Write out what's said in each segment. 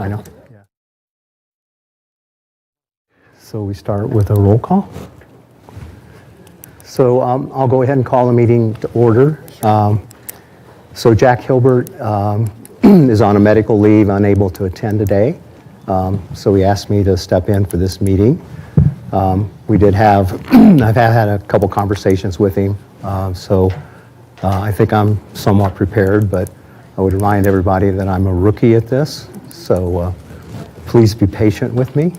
I know. Yeah. So we start with a roll call. So I'll go ahead and call the meeting to order. So Jack Hilbert is on a medical leave, unable to attend today. So he asked me to step in for this meeting. We did have, I've had a couple conversations with him, so I think I'm somewhat prepared, but I would remind everybody that I'm a rookie at this, so please be patient with me.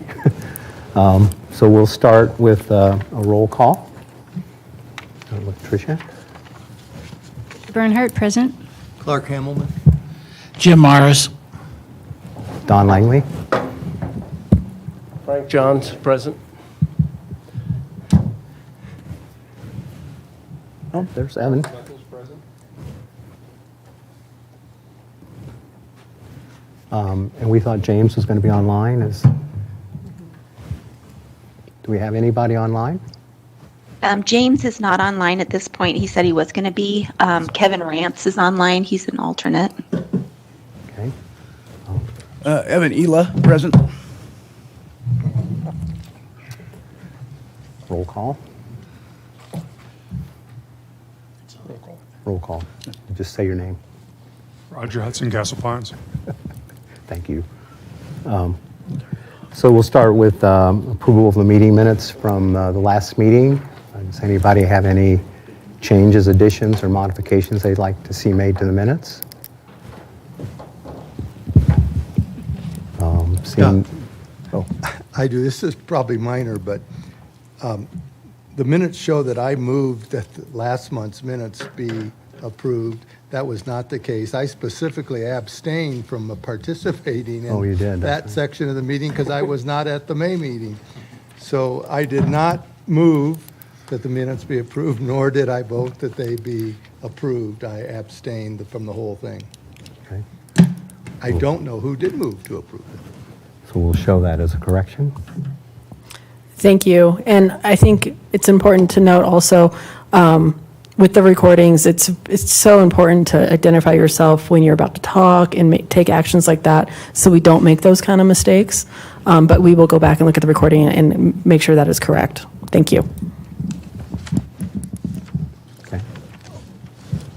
So we'll start with a roll call. With Tricia. Bernhardt, present. Clark Hamilman. Jim Morris. Don Langley. Frank Johns, present. Oh, there's Evan. Knuckles, present. And we thought James was going to be online. Do we have anybody online? James is not online at this point. He said he was going to be. Kevin Rance is online. He's an alternate. Okay. Evan Ela, present. Roll call. Roll call. Just say your name. Roger Hudson, Castle Pines. Thank you. So we'll start with approval of the meeting minutes from the last meeting. Does anybody have any changes, additions, or modifications they'd like to see made to the minutes? Seeing, oh, I do. This is probably minor, but the minutes show that I moved that last month's minutes be approved. That was not the case. I specifically abstained from participating Oh, you did, in that's that right. section of the meeting because I was not at the May meeting. So I did not move that the minutes be approved, nor did I vote that they be approved. I abstained from the whole thing. okay. I don't know who did move to approve it. So we'll show that as a correction. Thank you. And I think it's important to note also, with the recordings, it's so important to identify yourself when you're about to talk and take actions like that so we don't make those kind of mistakes. But we will go back and look at the recording and make sure that is correct. Thank you. Okay.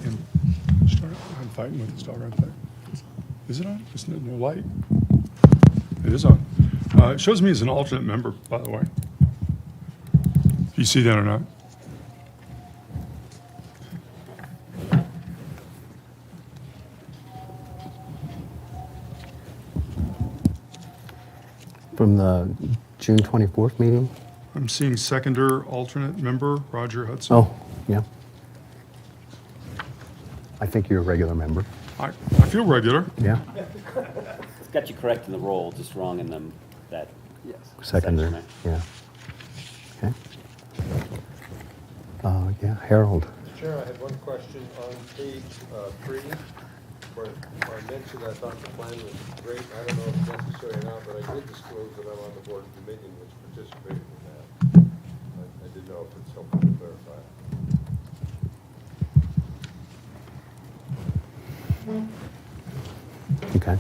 I'm fighting with this dog right there. Is it on? Is no light? It is on. It shows me as an alternate member, by the way. You see that or not? From the June 24th meeting? I'm seeing seconder alternate member, Roger Hudson. Oh, yeah. I think you're a regular member. I feel regular. Yeah. It's got you correct in the role, just wrong in them, that. Seconder, section, yeah. Okay. Yeah, Harold. Chair, I had one question on page 3, where I mentioned I thought the plan was great. I don't know if it's necessary or not, but I did disclose that I'm on the board of Dominion, which participated in that. I didn't know if it's helpful to clarify. Okay.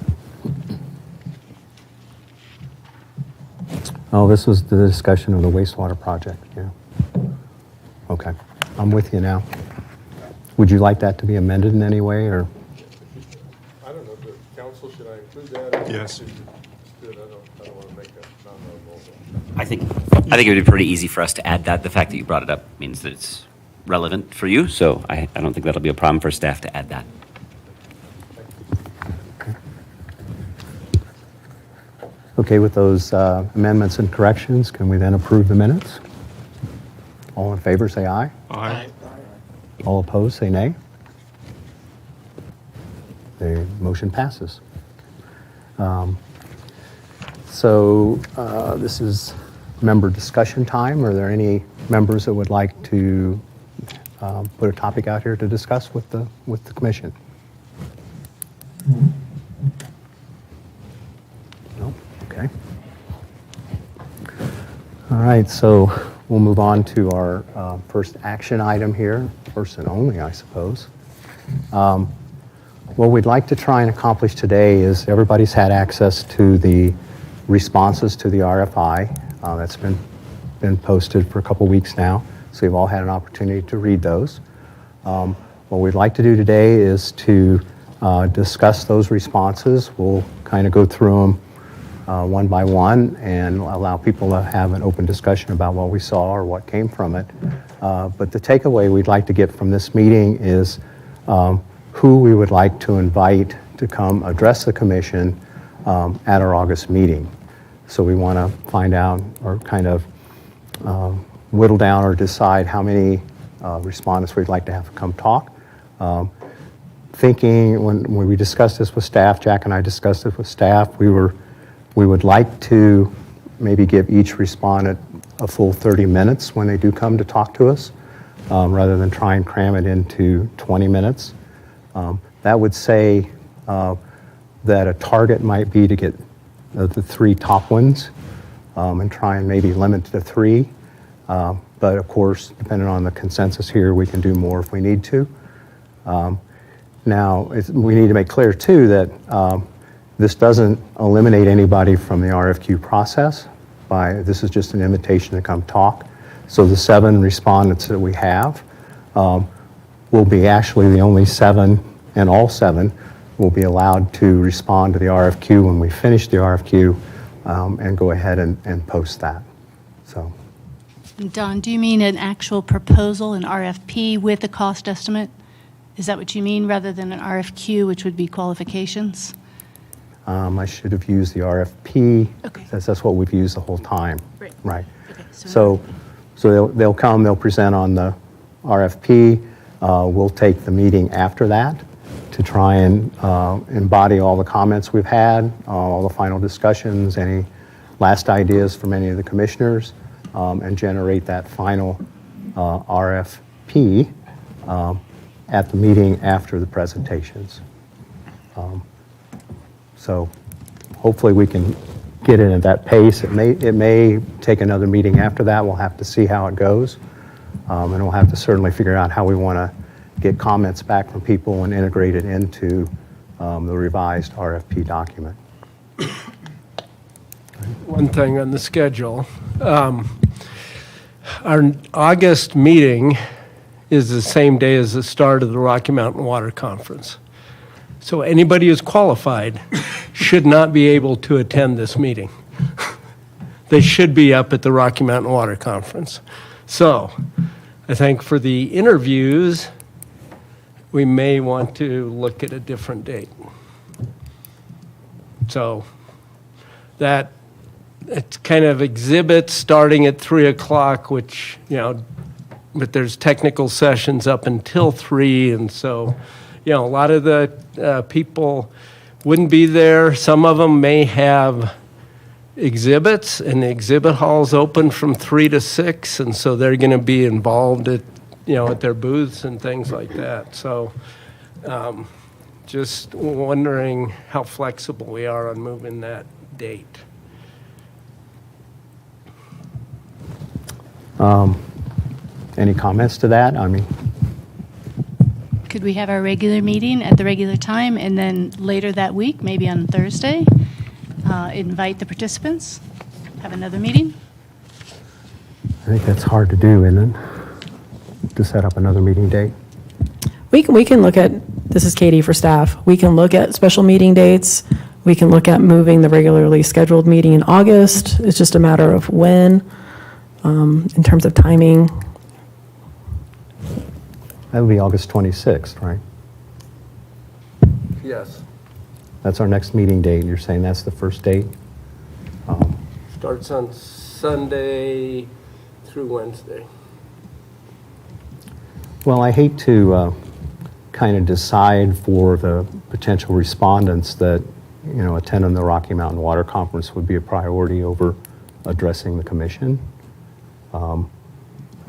Oh, this was the discussion of the wastewater project, yeah. Okay, I'm with you now. Would you like that to be amended in any way, or? I don't know, the council, should I include that? Yes. I don't want to make a non-vote. I think it would be pretty easy for us to add that. The fact that you brought it up means that it's relevant for you, so I don't think that'll be a problem for staff to add that. Okay, with those amendments and corrections, can we then approve the minutes? All in favor, say aye. Aye. All opposed, say nay. The motion passes. So this is member discussion time. Are there any members that would like to put a topic out here to discuss with the commission? No? Okay. All right, so we'll move on to our first action item here, first and only, I suppose. What we'd like to try and accomplish today is everybody's had access to the responses to the RFI. That's been posted for a couple weeks now, so you've all had an opportunity to read those. What we'd like to do today is to discuss those responses. We'll kind of go through them one by one and allow people to have an open discussion about what we saw or what came from it. But the takeaway we'd like to get from this meeting is who we would like to invite to come address the commission at our August meeting. So we want to find out or kind of whittle down or decide how many respondents we'd like to have come talk. Thinking when we discussed this with staff, Jack and I discussed this with staff, we would like to maybe give each respondent a full 30 minutes when they do come to talk to us, rather than try and cram it into 20 minutes. That would say that a target might be to get the 3 top ones and try and maybe limit to 3. But of course, depending on the consensus here, we can do more if we need to. Now, we need to make clear too that this doesn't eliminate anybody from the RFQ process. This is just an invitation to come talk. So the 7 respondents that we have will be actually the only 7, and all 7 will be allowed to respond to the RFQ when we finish the RFQ and go ahead and post that. So. Don, do you mean an actual proposal, an RFP with a cost estimate? Is that what you mean, rather than an RFQ, which would be qualifications? I should have used the RFP. Okay. That's what we've used the whole time. Right. Okay. So They'll come, they'll present on the RFP. We'll take the meeting after that to try and embody all the comments we've had, all the final discussions, any last ideas from any of the commissioners, and generate that final RFP at the meeting after the presentations. So hopefully we can get it at that pace. It may take another meeting after that. We'll have to see how it goes. And we'll have to certainly figure out how we want to get comments back from people and integrate it into the revised RFP document. One thing on the schedule. Our August meeting is the same day as the start of the Rocky Mountain Water Conference. So anybody who's qualified should not be able to attend this meeting. They should be up at the Rocky Mountain Water Conference. So I think for the interviews, we may want to look at a different date. So that it's kind of exhibits starting at 3 o'clock, which, but there's technical sessions up until 3. And so, a lot of the people wouldn't be there. Some of them may have exhibits, and the exhibit hall's open from 3 to 6. And so they're going to be involved at their booths and things like that. So just wondering how flexible we are on moving that date. Any comments to that? could we have our regular meeting at the regular time, and then later that week, maybe on Thursday, invite the participants, have another meeting? I think that's hard to do, isn't it? To set up another meeting date. We can look at, this is Katie for staff, we can look at special meeting dates. We can look at moving the regularly scheduled meeting in August. It's just a matter of when, in terms of timing. That would be August 26th, right? Yes. That's our next meeting date. You're saying that's the first date? Starts on Sunday through Wednesday. Well, I hate to kind of decide for the potential respondents that, you know, attending the Rocky Mountain Water Conference would be a priority over addressing the commission.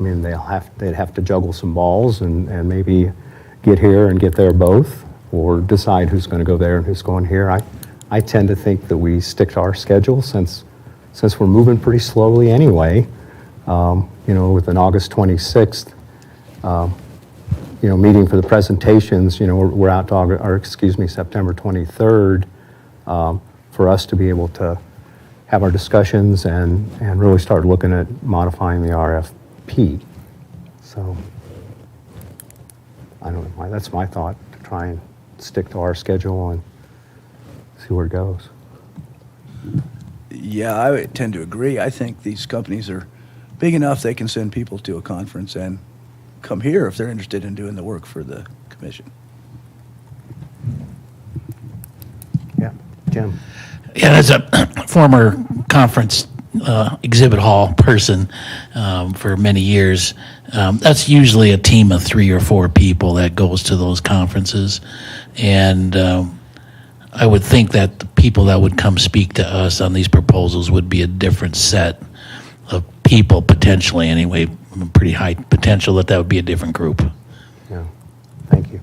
I mean, they'd have to juggle some balls and maybe get here and get there both, or decide who's going to go there and who's going here. I tend to think that we stick to our schedule since we're moving pretty slowly anyway. You know, with an August 26th meeting for the presentations, we're out to, September 23rd, for us to be able to have our discussions and really start looking at modifying the RFP. So, I don't know, that's my thought, to try and stick to our schedule and see where it goes. Yeah, I would tend to agree. I think these companies are big enough they can send people to a conference and come here if they're interested in doing the work for the commission. Yeah, Jim? Yeah, as a former conference exhibit hall person for many years, that's usually a team of 3 or 4 people that goes to those conferences. And I would think that the people that would come speak to us on these proposals would be a different set of people, potentially anyway, pretty high potential that would be a different group. Yeah, thank you.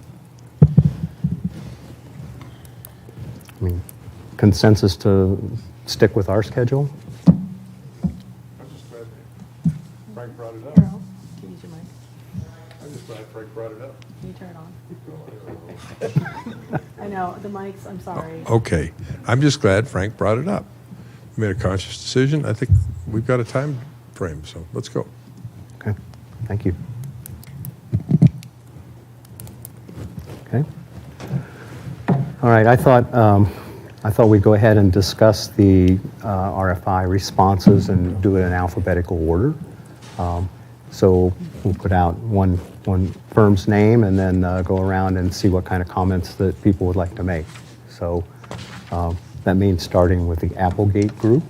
I mean, consensus to stick with our schedule? I'm just glad Frank brought it up. Can you use your mic? I'm just glad Frank brought it up. Can you turn it on? I know, the mics, I'm sorry. Okay, I'm just glad Frank brought it up. We made a conscious decision. I think we've got a time frame, so let's go. Okay, thank you. Okay. All right, I thought we'd go ahead and discuss the RFI responses and do it in alphabetical order. So we'll put out one firm's name and then go around and see what kind of comments that people would like to make. So that means starting with the Applegate Group.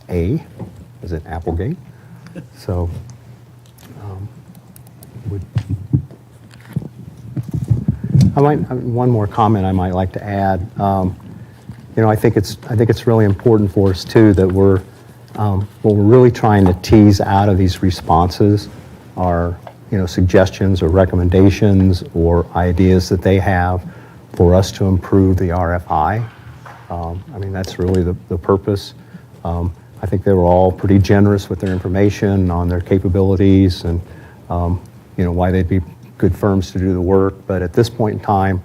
A, is it Applegate? So one more comment I might like to add. I think it's really important for us too that what we're really trying to tease out of these responses are suggestions or recommendations or ideas that they have for us to improve the RFI. That's really the purpose. I think they were all pretty generous with their information on their capabilities and why they'd be good firms to do the work. But at this point in time,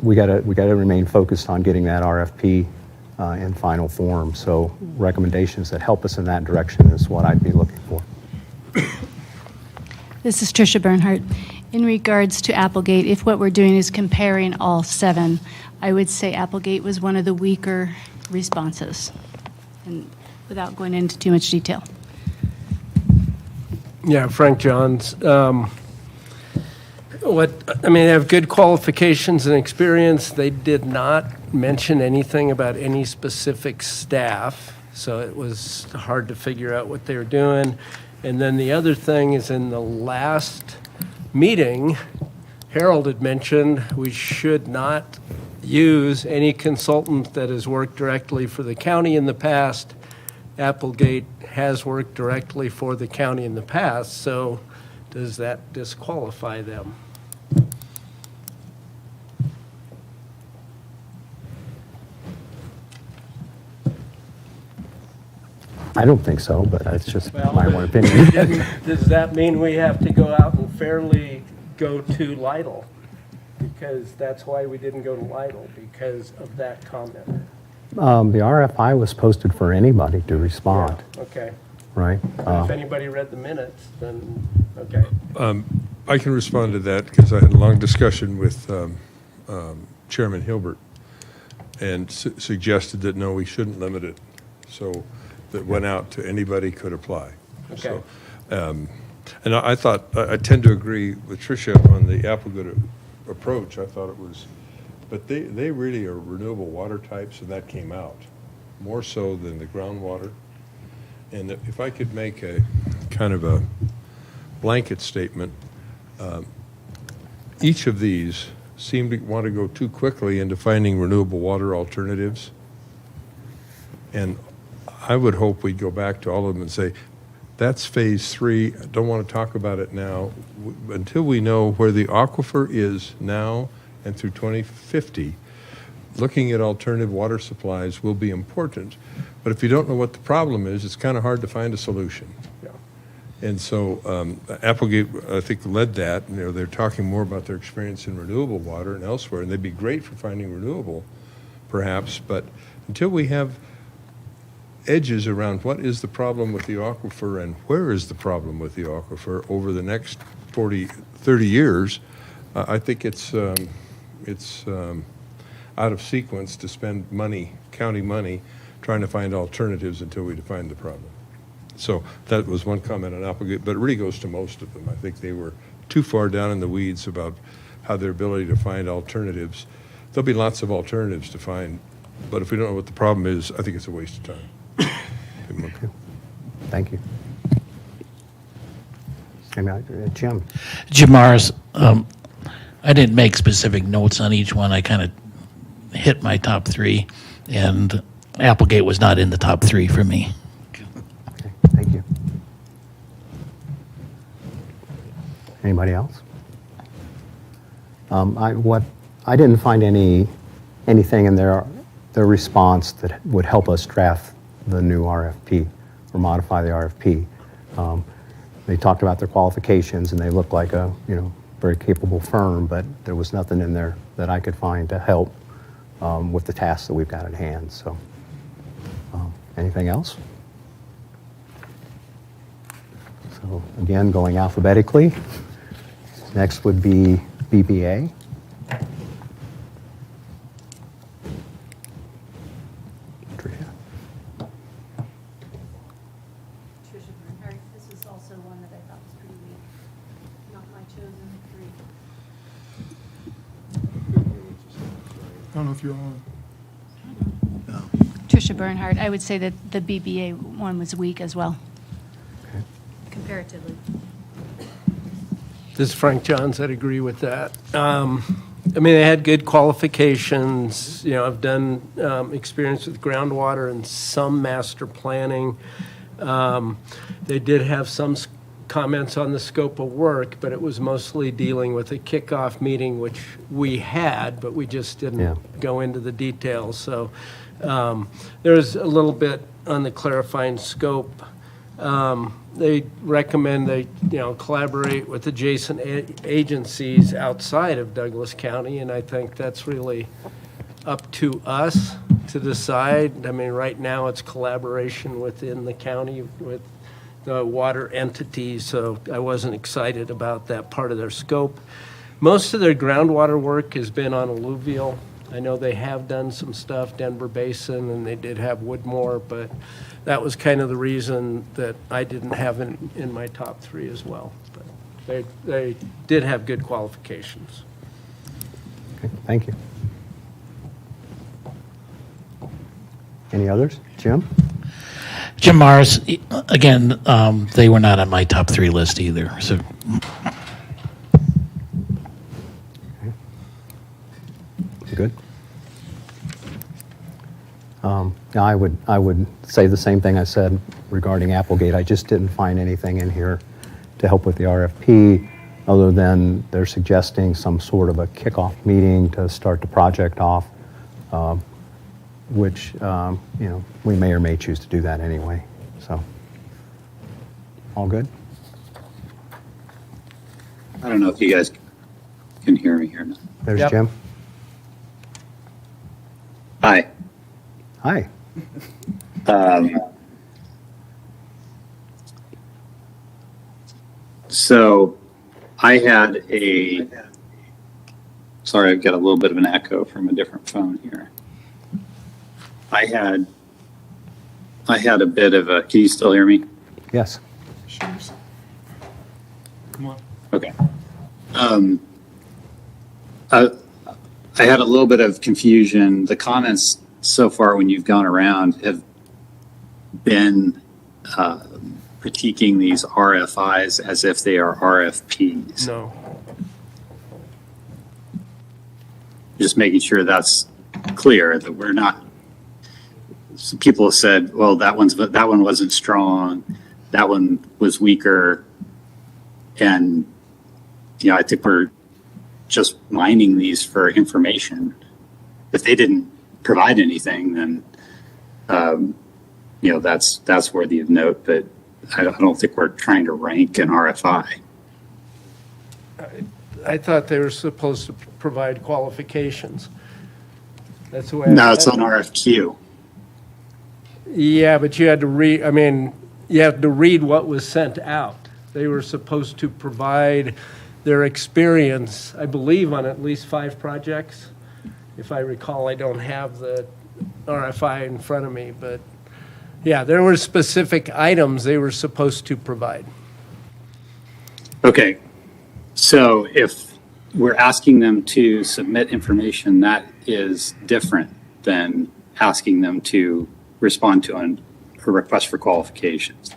we got to remain focused on getting that RFP in final form. So recommendations that help us in that direction is what I'd be looking for. This is Tricia Bernhardt. In regards to Applegate, if what we're doing is comparing all 7, I would say Applegate was one of the weaker responses, and without going into too much detail. Yeah, Frank Johns. They have good qualifications and experience. They did not mention anything about any specific staff, so it was hard to figure out what they were doing. And then the other thing is, in the last meeting, Harold had mentioned we should not use any consultant that has worked directly for the county in the past. Applegate has worked directly for the county in the past, so does that disqualify them? I don't think so, but that's just Well, my one opinion. Does that mean we have to go out and fairly go to Lytle? Because that's why we didn't go to Lytle, because of that comment. The RFI was posted for anybody to respond, Okay. right? If anybody read the minutes, then, okay. I can respond to that because I had a long discussion with Chairman Hilbert and suggested that, no, we shouldn't limit it. So that went out to anybody could apply. Okay. So, and I thought, I tend to agree with Tricia on the Applegate approach. I thought it was, but they really are renewable water types, and that came out more so than the groundwater. And if I could make a kind of a blanket statement, each of these seem to want to go too quickly into finding renewable water alternatives. And I would hope we'd go back to all of them and say, that's phase 3. I don't want to talk about it now. Until we know where the aquifer is now and through 2050, looking at alternative water supplies will be important. But if you don't know what the problem is, it's kind of hard to find a solution. Yeah. And so Applegate, I think, led that. You know, they're talking more about their experience in renewable water and elsewhere, and they'd be great for finding renewable, perhaps. But until we have edges around what is the problem with the aquifer and where is the problem with the aquifer over the next 40, 30 years, I think it's out of sequence to spend money, county money, trying to find alternatives until we define the problem. So that was one comment on Applegate, but it really goes to most of them. I think they were too far down in the weeds about how their ability to find alternatives. There'll be lots of alternatives to find, but if we don't know what the problem is, I think it's a waste of time. Okay. Thank you. Jim? Jim Morris, I didn't make specific notes on each one. I kind of hit my top three, and Applegate was not in the top three for me. Okay, thank you. Anybody else? I didn't find anything in their response that would help us draft the new RFP or modify the RFP. They talked about their qualifications and they looked like a very capable firm, but there was nothing in there that I could find to help with the tasks that we've got at hand. So, anything else? So again, going alphabetically, next would be BBA. Tricia. Tricia Bernhardt, this is also one that I thought was pretty weak. Not my chosen three. I don't know if you're on. Tricia Bernhardt, I would say that the BBA one was weak as well, Okay. comparatively. This is Frank Johns. I'd agree with that. I mean, they had good qualifications. You know, I've done experience with groundwater and some master planning. They did have some comments on the scope of work, but it was mostly dealing with a kickoff meeting, which we had, but we just didn't go into the details. So there's a little bit on the clarifying scope. They recommend they, collaborate with adjacent agencies outside of Douglas County, and I think that's really up to us to decide. I mean, right now it's collaboration within the county with the water entities, so I wasn't excited about that part of their scope. Most of their groundwater work has been on alluvial. I know they have done some stuff, Denver Basin, and they did have Woodmore, but that was kind of the reason that I didn't have it in my top three as well. But they did have good qualifications. Okay, thank you. Any others? Jim? Jim Morris, again, they were not on my top three list either. So Good. Now, I would say the same thing I said regarding Applegate. I just didn't find anything in here to help with the RFP, other than they're suggesting some sort of a kickoff meeting to start the project off, which we may or may choose to do that anyway. So, all good. I don't know if you guys can hear me here. There's Yep. Jim. Hi. Hi. So I had sorry, I've got a little bit of an echo from a different phone here. I had a bit of a, can you still hear me? Yes. Come on. Okay. I had a little bit of confusion. The comments so far when you've gone around have been critiquing these RFIs as if they are RFPs. No. Just making sure that's clear, that we're not, some people have said, well, that one wasn't strong, that one was weaker, and I think we're just mining these for information. If they didn't provide anything, then that's worthy of note. But I don't think we're trying to rank an RFI. I thought they were supposed to provide qualifications. That's the way. No, it's on RFQ. Yeah, but you had to read, I mean, you have to read what was sent out. They were supposed to provide their experience, I believe, on at least 5 projects. If I recall, I don't have the RFI in front of me, but yeah, there were specific items they were supposed to provide. Okay, so if we're asking them to submit information, that is different than asking them to respond to a request for qualifications.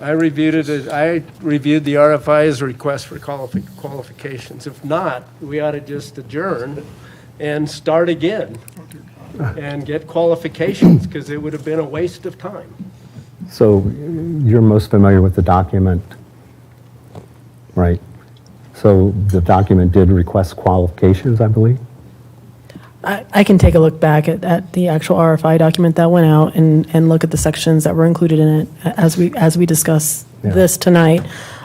I reviewed it, I reviewed the RFI as a request for qualifications. If not, we ought to just adjourn and start again and get qualifications, because it would have been a waste of time. So you're most familiar with the document, right? So the document did request qualifications, I believe? I can take a look back at the actual RFI document that went out and look at the sections that were included in it as we discuss this tonight.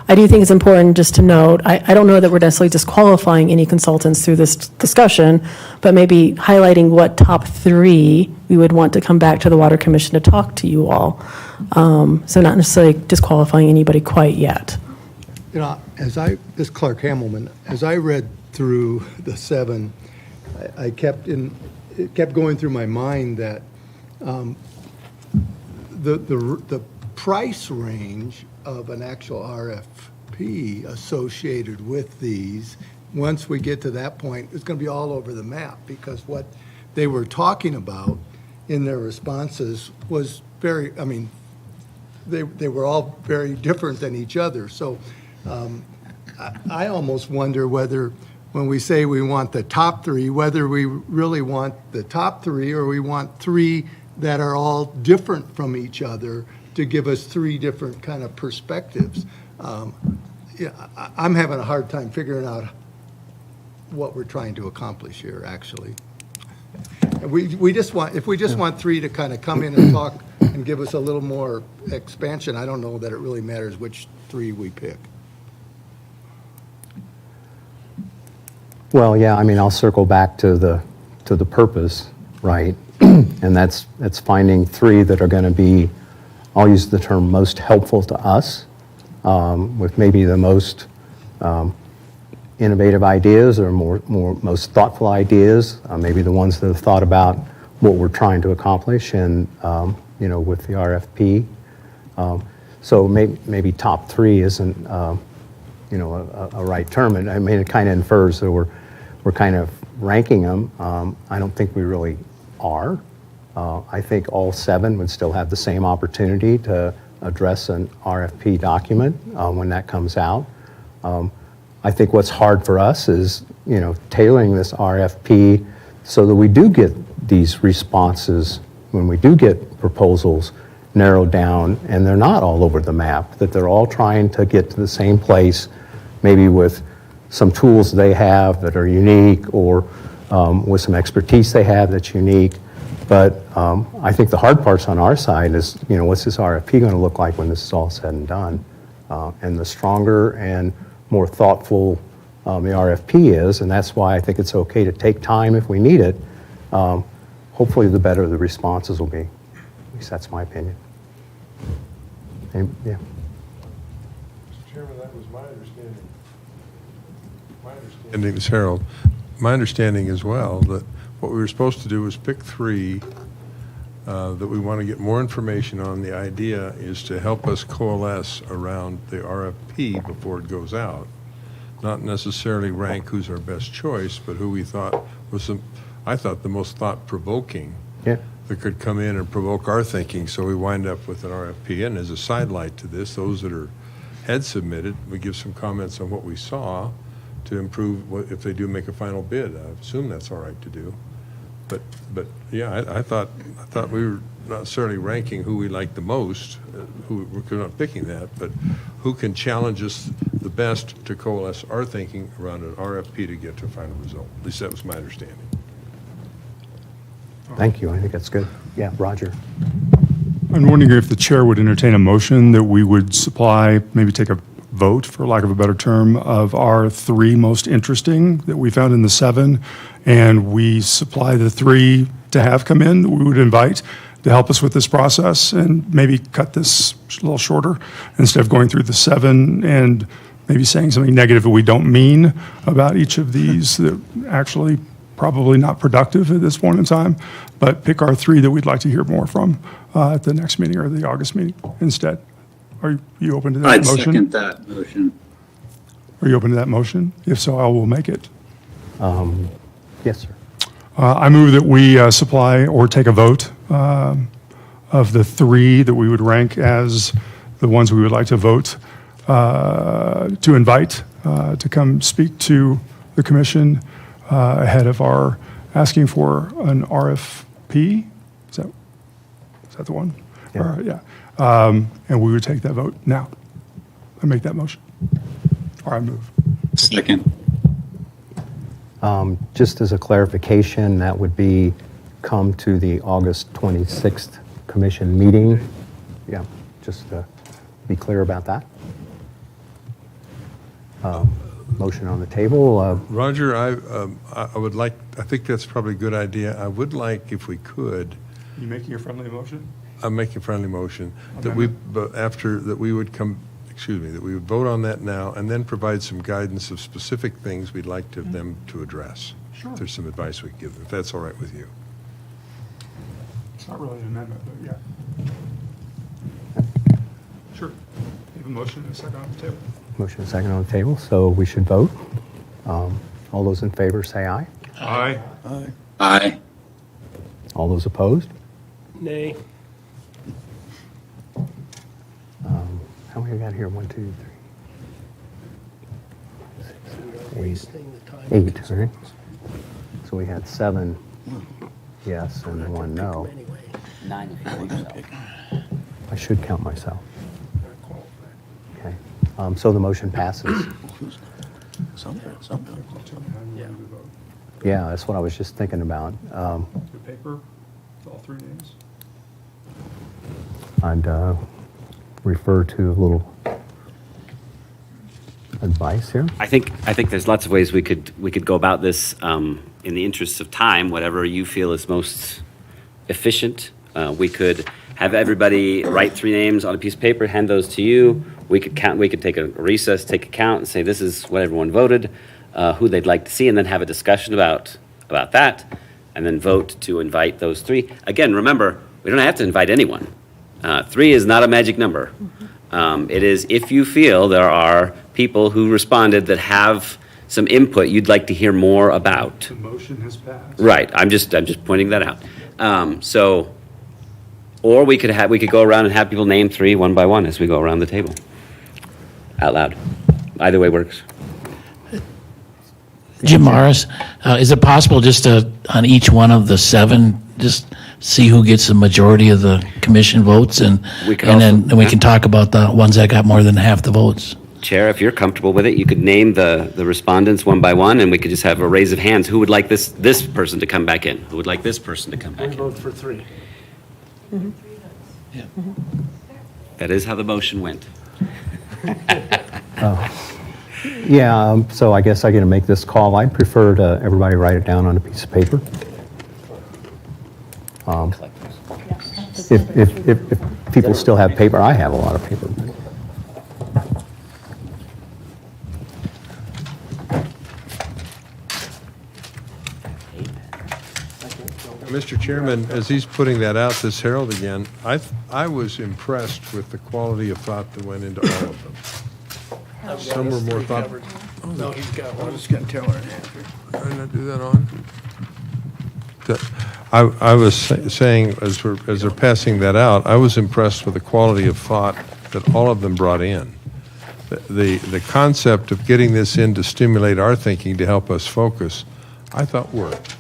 I do think it's important just to note, I don't know that we're necessarily disqualifying any consultants through this discussion, but maybe highlighting what top 3 we would want to come back to the Water Commission to talk to you all. So not necessarily disqualifying anybody quite yet. You know, this is Clark Hamelman, as I read through the 7, it kept going through my mind that the price range of an actual RFP associated with these, once we get to that point, it's going to be all over the map, because what they were talking about in their responses was very, I mean, they were all very different than each other. So I almost wonder whether, when we say we want the top 3, whether we really want the top 3 or we want 3 that are all different from each other to give us 3 different kind of perspectives. Yeah, I'm having a hard time figuring out what we're trying to accomplish here, actually. We just want, if we just want 3 to kind of come in and talk and give us a little more expansion, I don't know that it really matters which 3 we pick. Well, yeah, I mean, I'll circle back to the purpose, right? And that's finding 3 that are going to be, I'll use the term, most helpful to us, with maybe the most innovative ideas or most thoughtful ideas, maybe the ones that have thought about what we're trying to accomplish, and with the RFP. So maybe top 3 isn't a right term. And I mean, it kind of infers that we're kind of ranking them. I don't think we really are. I think all 7 would still have the same opportunity to address an RFP document when that comes out. I think what's hard for us is, tailoring this RFP so that we do get these responses when we do get proposals narrowed down, and they're not all over the map, that they're all trying to get to the same place, maybe with some tools they have that are unique, or with some expertise they have that's unique. But I think the hard part's on our side is, what's this RFP going to look like when this is all said and done? And the stronger and more thoughtful the RFP is, and that's why I think it's okay to take time if we need it, hopefully the better the responses will be. At least that's my opinion. Yeah. Mr. Chairman, that was my understanding. This is Harold. My understanding as well that what we were supposed to do was pick 3 that we want to get more information on. The idea is to help us coalesce around the RFP before it goes out. Not necessarily rank who's our best choice, but who we thought was, I thought, the most thought-provoking. Yeah. That could come in and provoke our thinking, so we wind up with an RFP. And as a sidelight to this, those that had submitted, we give some comments on what we saw to improve if they do make a final bid. I assume that's all right to do. But yeah, I thought we were not necessarily ranking who we like the most, we're not picking that, but who can challenge us the best to coalesce our thinking around an RFP to get to a final result. At least that was my understanding. Thank you. I think that's good. Yeah, Roger. I'm wondering if the chair would entertain a motion that we would supply, maybe take a vote, for lack of a better term, of our 3 most interesting that we found in the 7, and we supply the 3 to have come in that we would invite to help us with this process, and maybe cut this a little shorter instead of going through the 7 and maybe saying something negative that we don't mean about each of these that actually probably not productive at this point in time, but pick our 3 that we'd like to hear more from at the next meeting or the August meeting instead. Are you open to that I'd motion? second that motion. Are you open to that motion? If so, I will make it. Yes, sir. I move that we supply or take a vote of the 3 that we would rank as the ones we would like to vote to invite to come speak to the commission ahead of our asking for an RFP. Is that the one? Yeah. Yeah. And we would take that vote now. I make that motion. Or I move. Second. Just as a clarification, that would be come to the August 26th commission meeting. Yeah, just to be clear about that. Motion on the table. Roger, I would like, I think that's probably a good idea. I would like, if we could, You making a friendly motion? I'm making a friendly motion, that we, but after, that we would come, that we would vote on that now, and then provide some guidance of specific things we'd like to them to address. Sure. If there's some advice we can give them, if that's all right with you. It's not really an amendment, but yeah. Sure. You have a motion and a second on the table. Motion and second on the table, so we should vote. All those in favor say aye. Aye. Aye. All those opposed? Nay. How many we got here? 1, 2, 3, 6, 7, 8, right? So we had 7 yes and 1 no. 9 if you want yourself. I should count myself. Okay. So the motion passes. Yeah, that's what I was just thinking about. The paper, with all 3 names. I'd refer to a little advice here. I think there's lots of ways we could go about this in the interests of time, whatever you feel is most efficient. We could have everybody write 3 names on a piece of paper, hand those to you. We could count. We could take a recess, take a count, and say this is what everyone voted, who they'd like to see, and then have a discussion about that, and then vote to invite those 3. Again, remember, we don't have to invite anyone. 3 is not a magic number. It is if you feel there are people who responded that have some input you'd like to hear more about. The motion has passed. Right. I'm just pointing that out. Or we could go around and have people name 3 one by one as we go around the table, out loud. Either way works. Jim Morris, is it possible just to, on each one of the 7, just see who gets the majority of the commission votes, and We could then also- we can talk about the ones that got more than half the votes? Chair, if you're comfortable with it, you could name the respondents one by one, and we could just have a raise of hands. Who would like this person to come back in? Who would like this person to come back in? Vote for 3. That is how the motion went. Yeah, so I guess I got to make this call. I'd prefer to everybody write it down on a piece of paper. If people still have paper, I have a lot of paper. Mr. Chairman, as he's putting that out, this Herald again, I was impressed with the quality of thought that went into all of them. Some were more thought. No, he's got one. I was just going to tell her. Did I not do that on? I was saying, as they're passing that out, I was impressed with the quality of thought that all of them brought in. The concept of getting this in to stimulate our thinking, to help us focus, I thought worked.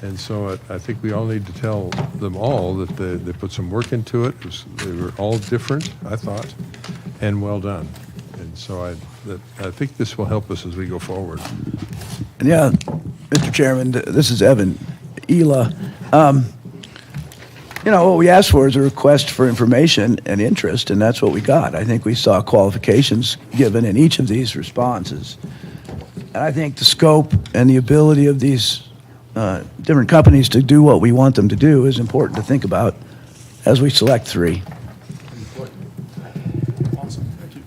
And so I think we all need to tell them all that they put some work into it. They were all different, I thought, and well done. And so I think this will help us as we go forward. And yeah, Mr. Chairman, this is Evan Ela. what we asked for is a request for information and interest, and that's what we got. I think we saw qualifications given in each of these responses. And I think the scope and the ability of these different companies to do what we want them to do is important to think about as we select 3. Awesome, thank you.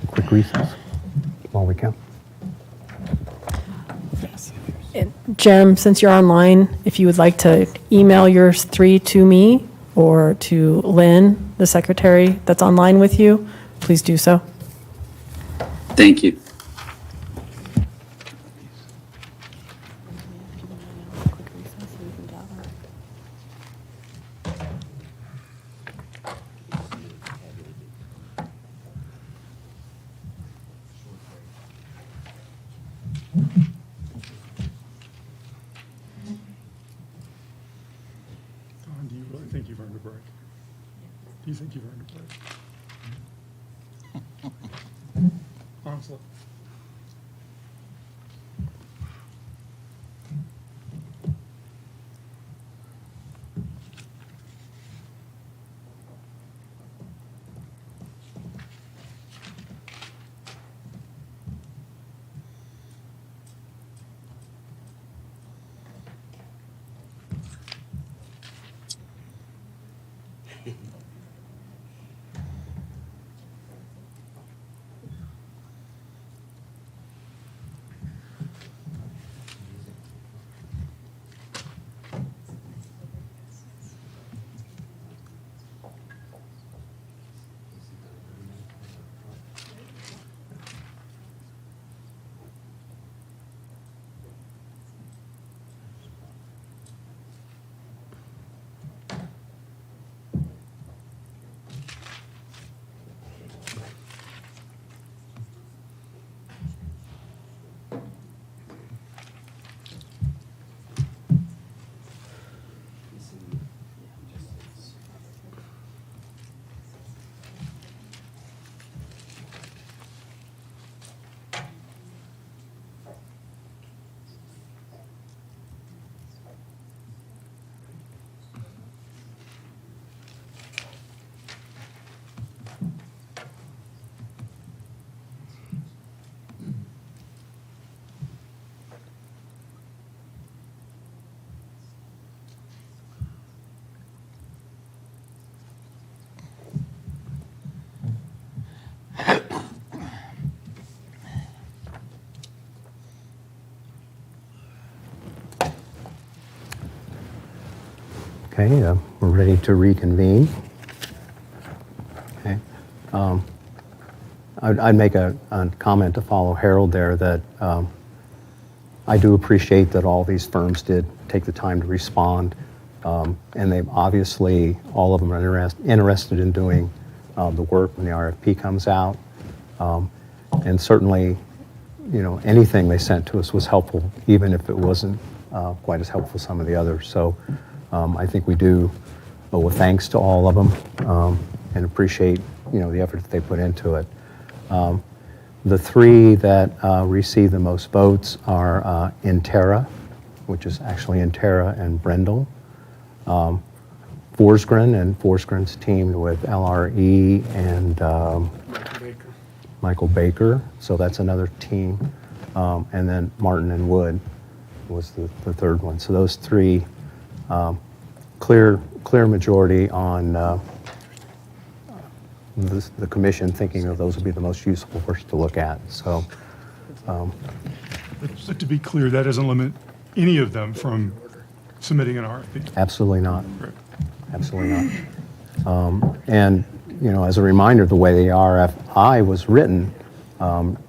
Quick recess while we can. Jim, since you're online, if you would like to email your 3 to me or to Lynn, the secretary that's online with you, please do so. Thank you. Don, do you really think you've earned a break? Do you think you've earned a break? Honestly. Okay, we're ready to reconvene. Okay. I'd make a comment to follow Harold there that I do appreciate that all these firms did take the time to respond, and they obviously, all of them are interested in doing the work when the RFP comes out. And certainly, anything they sent to us was helpful, even if it wasn't quite as helpful as some of the others. So I think we do owe a thanks to all of them and appreciate, the effort that they put into it. The 3 that received the most votes are Intera, which is actually Intera and Brendel. Forsgren, and Forsgren's teamed with LRE and Michael Baker, so that's another team. And then Martin and Wood was the third one. So those 3, clear majority on the commission thinking of those would be the most useful for us to look at. So, But to be clear, that doesn't limit any of them from submitting an RFP. absolutely not. Right. Absolutely not. And, as a reminder, the way the RFI was written,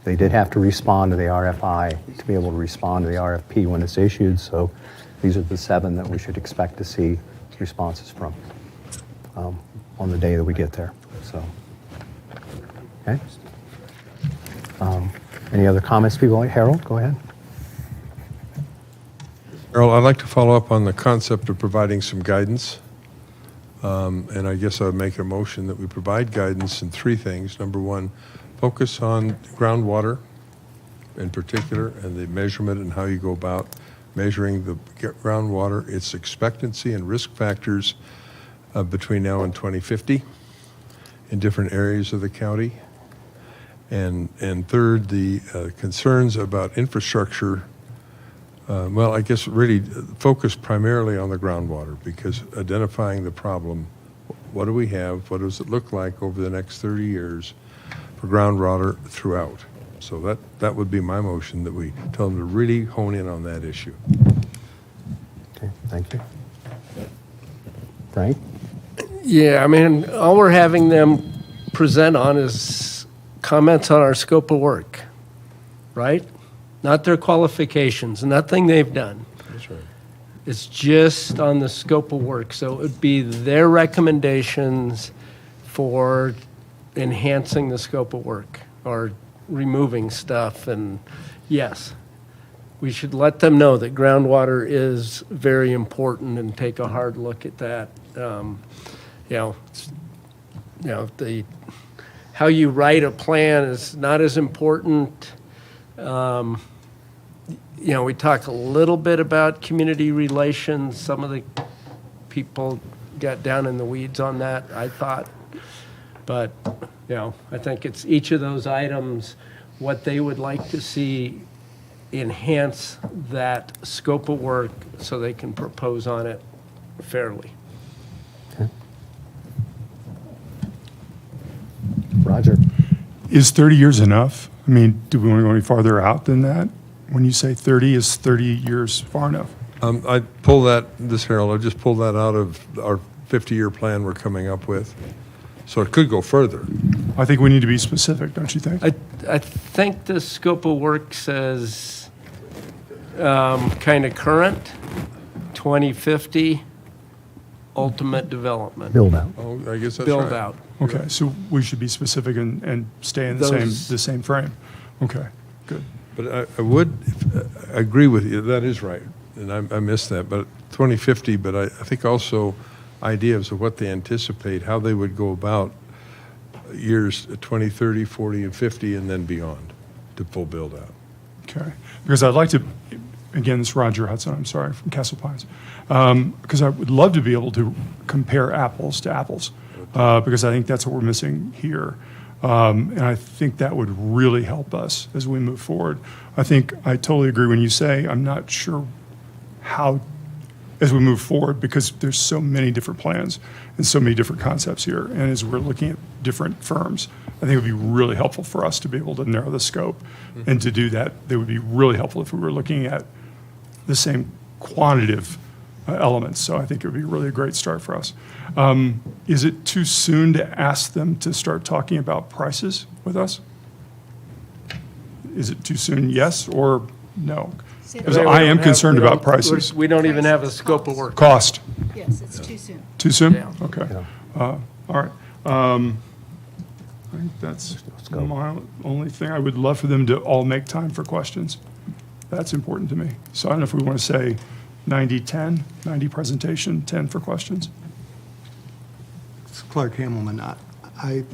they did have to respond to the RFI to be able to respond to the RFP when it's issued. So these are the 7 that we should expect to see responses from on the day that we get there. So, okay. Any other comments, people? Harold, go ahead. Earl, I'd like to follow up on the concept of providing some guidance. And I guess I would make a motion that we provide guidance in three things. Number one, focus on groundwater in particular and the measurement and how you go about measuring the groundwater, its expectancy and risk factors between now and 2050 in different areas of the county. And third, the concerns about infrastructure. Well, I guess really focus primarily on the groundwater, because identifying the problem, what do we have, what does it look like over the next 30 years for groundwater throughout? So that would be my motion, that we tell them to really hone in on that issue. Okay, thank you. Frank? Yeah, I mean, all we're having them present on is comments on our scope of work, right? Not their qualifications, nothing they've done. That's right. It's just on the scope of work. So it would be their recommendations for enhancing the scope of work or removing stuff. And yes, we should let them know that groundwater is very important and take a hard look at that. How you write a plan is not as important. We talk a little bit about community relations. Some of the people got down in the weeds on that, I thought. But, I think it's each of those items, what they would like to see enhance that scope of work so they can propose on it fairly. Roger? Is 30 years enough? I mean, do we want to go any farther out than that? When you say 30, is 30 years far enough? I pull that, Harold, I just pulled that out of our 50-year plan we're coming up with. So it could go further. I think we need to be specific, don't you think? I think the scope of work says kind of current, 2050, ultimate development. Build out. Oh, I guess that's right. Build out. Okay, so we should be specific and stay in the same frame. Okay, good. But I would agree with you, that is right, and I missed that, but 2050, but I think also ideas of what they anticipate, how they would go about years 20, 30, 40, and 50, and then beyond to full build out. Okay, because I'd like to, again, this is Roger Hudson, I'm sorry, from Castle Pines, because I would love to be able to compare apples to apples, because I think that's what we're missing here. And I think that would really help us as we move forward. I think I totally agree when you say I'm not sure how, as we move forward, because there's so many different plans and so many different concepts here. And as we're looking at different firms, I think it would be really helpful for us to be able to narrow the scope. And to do that, it would be really helpful if we were looking at the same quantitative elements. So I think it would be really a great start for us. Is it too soon to ask them to start talking about prices with us? Is it too soon, yes or no? Because I am concerned about prices. We don't even have a scope of work. Cost. Yes, it's too soon. Too soon? Yeah. Okay. All right. I think that's my only thing. I would love for them to all make time for questions. That's important to me. So I don't know if we want to say 90-10, 90 presentation, 10 for questions. It's Clark Hamelman. I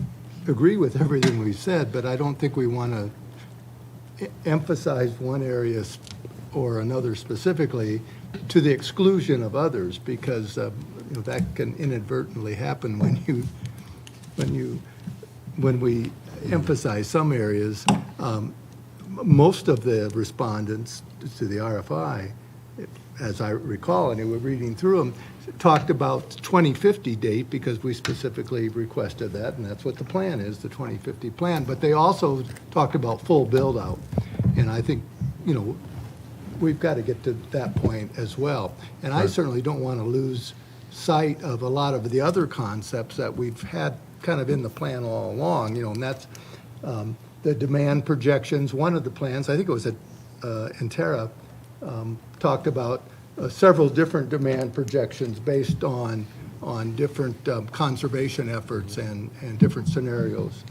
agree with everything we've said, but I don't think we want to emphasize one area or another specifically to the exclusion of others, because that can inadvertently happen when we emphasize some areas. Most of the respondents to the RFI, as I recall, and we're reading through them, talked about 2050 date because we specifically requested that, and that's what the plan is, the 2050 plan. But they also talked about full build-out, and I think, we've got to get to that point as well. And I certainly don't want to lose sight of a lot of the other concepts that we've had kind of in the plan all along, and that's the demand projections. One of the plans, I think it was at Intera, talked about several different demand projections based on different conservation efforts and different scenarios.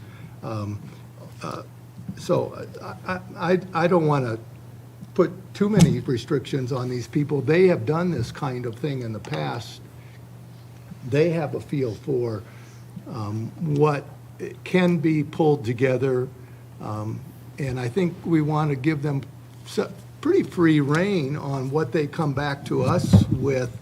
So I don't want to put too many restrictions on these people. They have done this kind of thing in the past they have a feel for what can be pulled together. And I think we want to give them pretty free rein on what they come back to us with,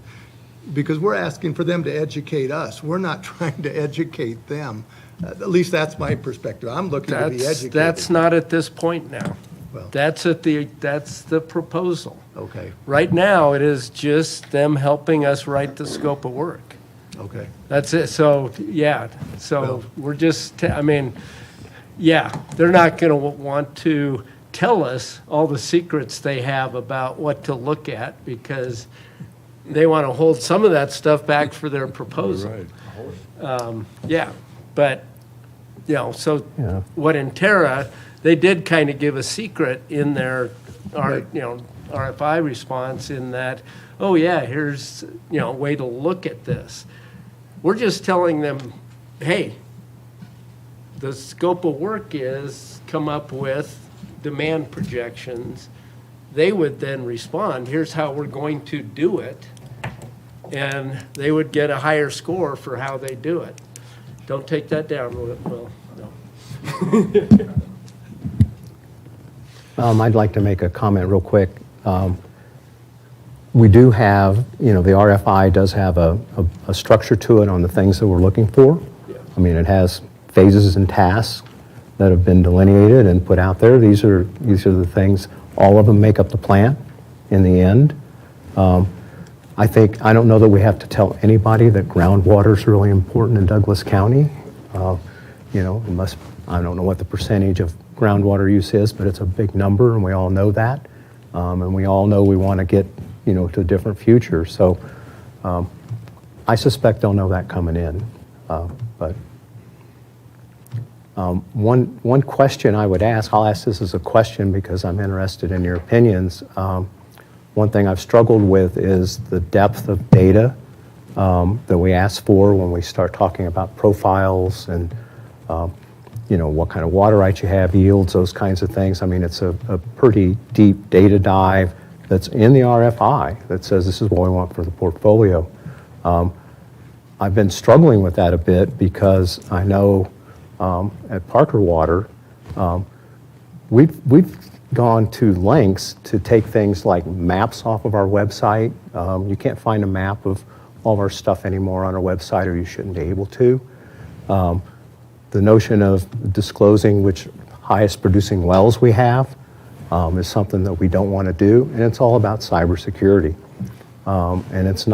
because we're asking for them to educate us. We're not trying to educate them. At least that's my perspective. I'm looking to be educated. That's not at this point now. Well. That's the proposal. Okay, Right now, it is just them helping us write the scope of work. okay. That's it. So, yeah, so Well- we're just, I mean, yeah, they're not going to want to tell us all the secrets they have about what to look at because they want to hold some of that stuff back for their proposal. Yeah, but, so Yeah. what Intera, they did kind of give a secret in their, Right. RFI response in that, oh yeah, here's, a way to look at this. We're just telling them, hey, the scope of work is come up with demand projections. They would then respond, here's how we're going to do it. And they would get a higher score for how they do it. Don't take that down, Will. No. I'd like to make a comment real quick. We do have, the RFI does have a structure to it on the things that we're looking for. I mean, it has phases and tasks that have been delineated and put out there. These are the things, all of them make up the plan in the end. I don't know that we have to tell anybody that groundwater is really important in Douglas County. I don't know what the percentage of groundwater use is, but it's a big number, and we all know that. And we all know we want to get, to a different future. So I suspect they'll know that coming in. But one question I would ask, I'll ask this as a question because I'm interested in your opinions. One thing I've struggled with is the depth of data that we ask for when we start talking about profiles and what kind of water rights you have, yields, those kinds of things. I mean, it's a pretty deep data dive that's in the RFI that says this is what we want for the portfolio. I've been struggling with that a bit because I know at Parker Water, we've gone to lengths to take things like maps off of our website. You can't find a map of all of our stuff anymore on our website, or you shouldn't be able to. The notion of disclosing which highest producing wells we have is something that we don't want to do, and it's all about cybersecurity. And it's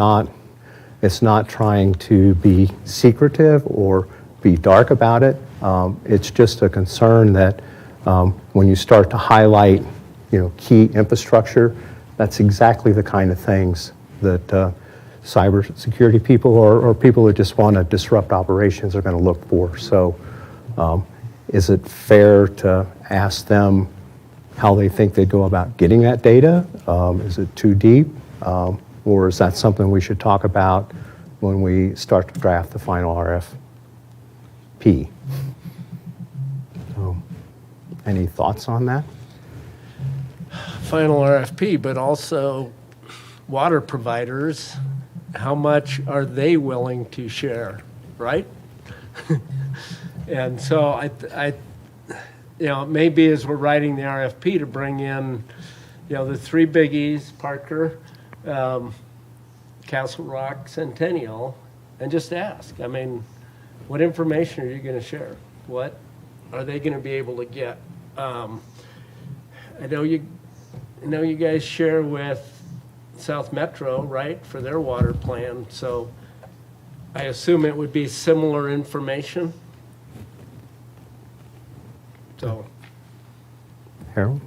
not trying to be secretive or be dark about it. It's just a concern that when you start to highlight, key infrastructure, that's exactly the kind of things that cybersecurity people or people that just want to disrupt operations are going to look for. So is it fair to ask them how they think they go about getting that data? Is it too deep? Or is that something we should talk about when we start to draft the final RFP? Any thoughts on that? Final RFP, but also water providers, how much are they willing to share, right? And so maybe as we're writing the RFP to bring in, the three biggies, Parker, Castle Rock, Centennial, and just ask, what information are you going to share? What are they going to be able to get? I know you guys share with South Metro, right, for their water plan, so I assume it would be similar information. So, Harold?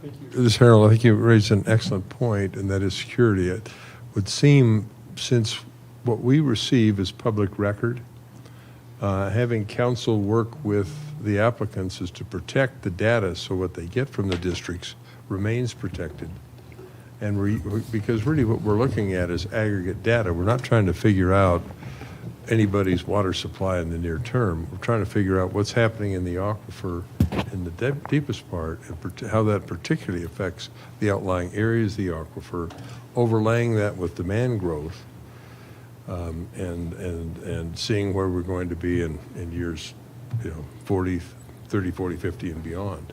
This is Harold. I think you raised an excellent point, and that is security. It would seem, since what we receive is public record, having council work with the applicants is to protect the data so what they get from the districts remains protected. And because really what we're looking at is aggregate data. We're not trying to figure out anybody's water supply in the near term. We're trying to figure out what's happening in the aquifer in the deepest part, and how that particularly affects the outlying areas of the aquifer, overlaying that with demand growth, and seeing where we're going to be in years, 40, 30, 40, 50, and beyond.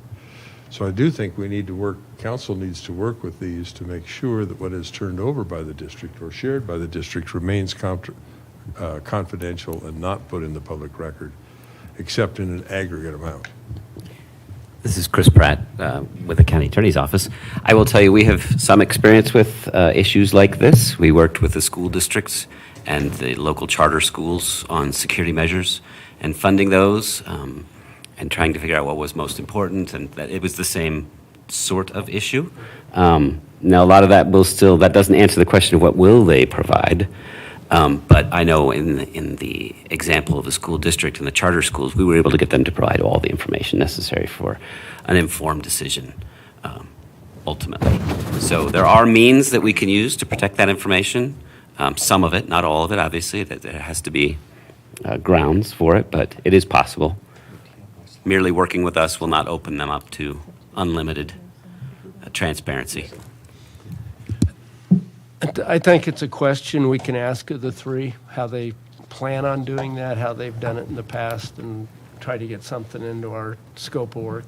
So I do think we need to work, council needs to work with these to make sure that what is turned over by the district or shared by the district remains confidential and not put in the public record, except in an aggregate amount. This is Chris Pratt with the County Attorney's Office. I will tell you, we have some experience with issues like this. We worked with the school districts and the local charter schools on security measures and funding those, and trying to figure out what was most important, and that it was the same sort of issue. Now, a lot of that that doesn't answer the question of what will they provide. But I know in the example of the school district and the charter schools, we were able to get them to provide all the information necessary for an informed decision, ultimately. So there are means that we can use to protect that information. Some of it, not all of it, obviously. There has to be grounds for it, but it is possible. Merely working with us will not open them up to unlimited transparency. I think it's a question we can ask of the three, how they plan on doing that, how they've done it in the past, and try to get something into our scope of work.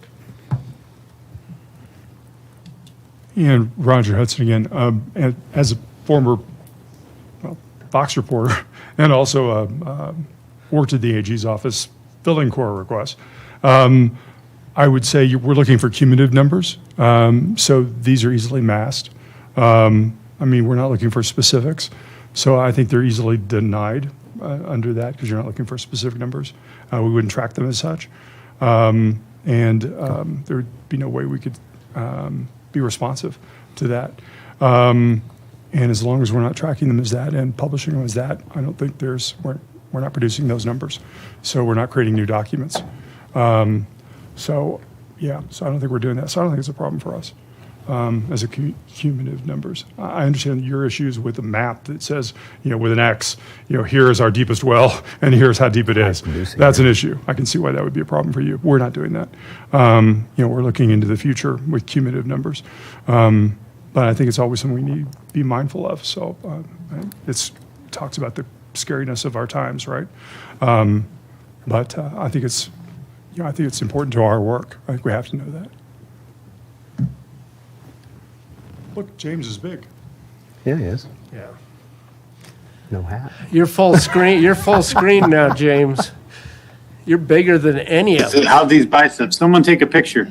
And Roger Hudson again, as a former Fox reporter and also worked at the AG's office filling core requests, I would say we're looking for cumulative numbers. So these are easily masked. We're not looking for specifics. So I think they're easily denied under that because you're not looking for specific numbers. We wouldn't track them as such. There would be no way we could be responsive to that. And as long as we're not tracking them as that and publishing them as that, I don't think we're not producing those numbers. So we're not creating new documents. So I don't think we're doing that. So I don't think it's a problem for us as a cumulative numbers. I understand your issues with the map that says, with an X, here is our deepest well and here's how deep it is. That's an issue. I can see why that would be a problem for you. We're not doing that. We're looking into the future with cumulative numbers. But I think it's always something we need to be mindful of. So it talks about the scariness of our times, right? But I think it's important to our work. I think we have to know that. Look, James is big. Yeah, he is. Yeah. No hat. You're full screen. You're full screen now, James. You're bigger than any of them. How these biceps? Someone take a picture.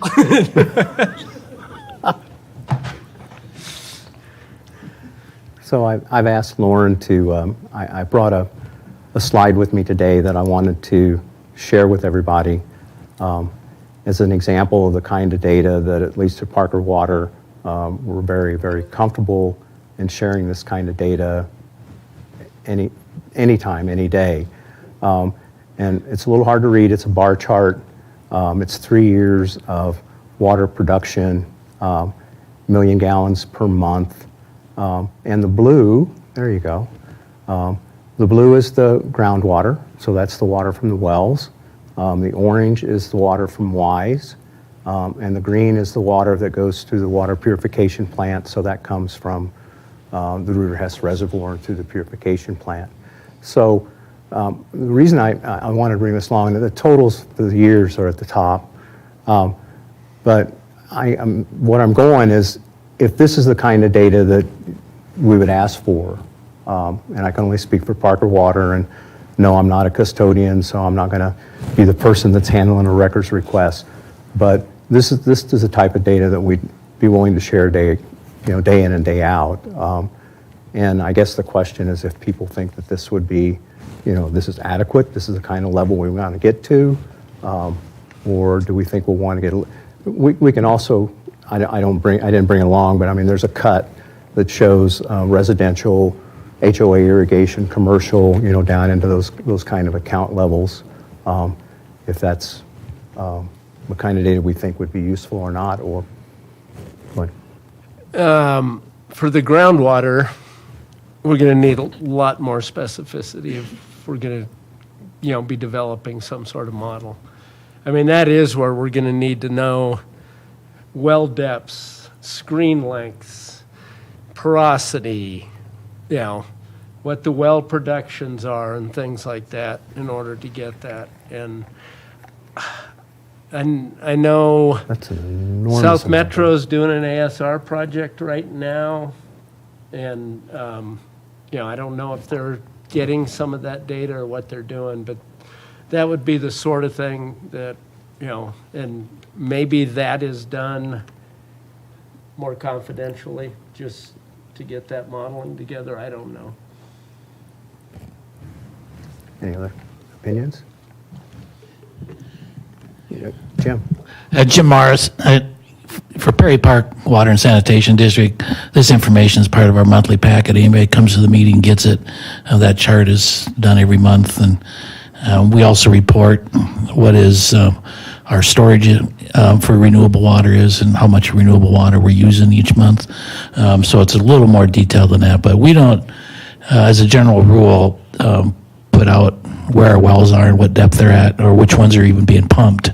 So I've asked Lauren to, I brought a slide with me today that I wanted to share with everybody as an example of the kind of data that at least at Parker Water, we're very, very comfortable in sharing this kind of data anytime, any day. And it's a little hard to read. It's a bar chart. It's 3 years of water production, million gallons per month. And the blue, there you go. The blue is the groundwater, so that's the water from the wells. The orange is the water from Wise. And the green is the water that goes through the water purification plant, so that comes from the Rudder Hess Reservoir through the purification plant. So the reason I wanted to bring this along, the totals for the years are at the top, but what I'm going is, if this is the kind of data that we would ask for, and I can only speak for Parker Water, and no, I'm not a custodian, so I'm not going to be the person that's handling a records request, but this is the type of data that we'd be willing to share day in and day out. And I guess the question is if people think that this would be, this is adequate, this is the kind of level we want to get to, or do we think we'll want to get, we can also, I didn't bring it along, but there's a cut that shows residential, HOA irrigation, commercial, down into those kind of account levels. If that's what kind of data we think would be useful or not, or what? For the groundwater, we're going to need a lot more specificity if we're going to, be developing some sort of model. I mean, that is where we're going to need to know well depths, screen lengths, porosity, you know, what the well productions are and things like that in order to get that. And I know That's an enormous South amount. Metro's doing an ASR project right now. And, you know, I don't know if they're getting some of that data or what they're doing, but that would be the sort of thing that, you know, and maybe that is done more confidentially, just to get that modeling together. I don't know. Any other opinions? Jim? Jim Morris, for Perry Park Water and Sanitation District, this information is part of our monthly packet. Anybody that comes to the meeting gets it. That chart is done every month, and we also report what is our storage for renewable water is and how much renewable water we're using each month. So it's a little more detailed than that, but we don't, as a general rule, put out where our wells are and what depth they're at or which ones are even being pumped.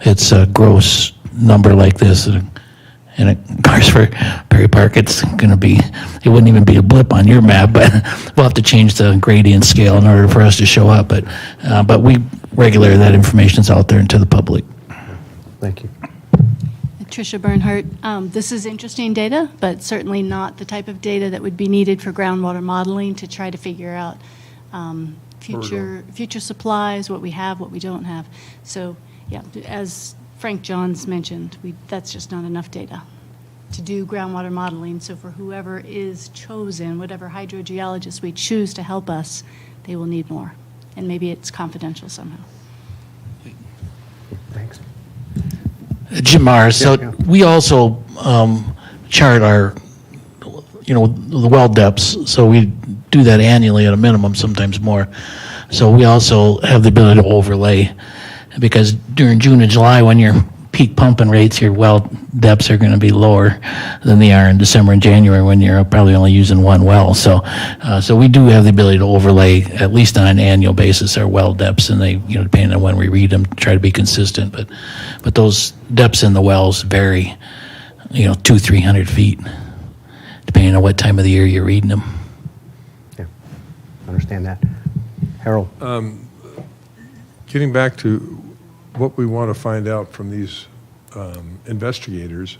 It's a gross number like this. And of course, for Perry Park, it's going to be, it wouldn't even be a blip on your map, but we'll have to change the gradient scale in order for us to show up. But we regularly, that information's out there and to the public. Thank you. Tricia Bernhardt, this is interesting data, but certainly not the type of data that would be needed for groundwater modeling to try to figure out future supplies, what we have, what we don't have. So, yeah, as Frank Johns mentioned, that's just not enough data to do groundwater modeling. So for whoever is chosen, whatever hydrogeologist we choose to help us, they will need more. And maybe it's confidential somehow. Thanks. Jim Mars, so Yeah. we also chart our, the well depths. So we do that annually at a minimum, sometimes more. So we also have the ability to overlay, because during June and July, when your peak pumping rates, your well depths are going to be lower than they are in December and January when you're probably only using one well. So we do have the ability to overlay, at least on an annual basis, our well depths, and they, depending on when we read them, try to be consistent. But those depths in the wells vary, 200-300 feet, depending on what time of the year you're reading them. Yeah, understand that. Harold? Getting back to what we want to find out from these investigators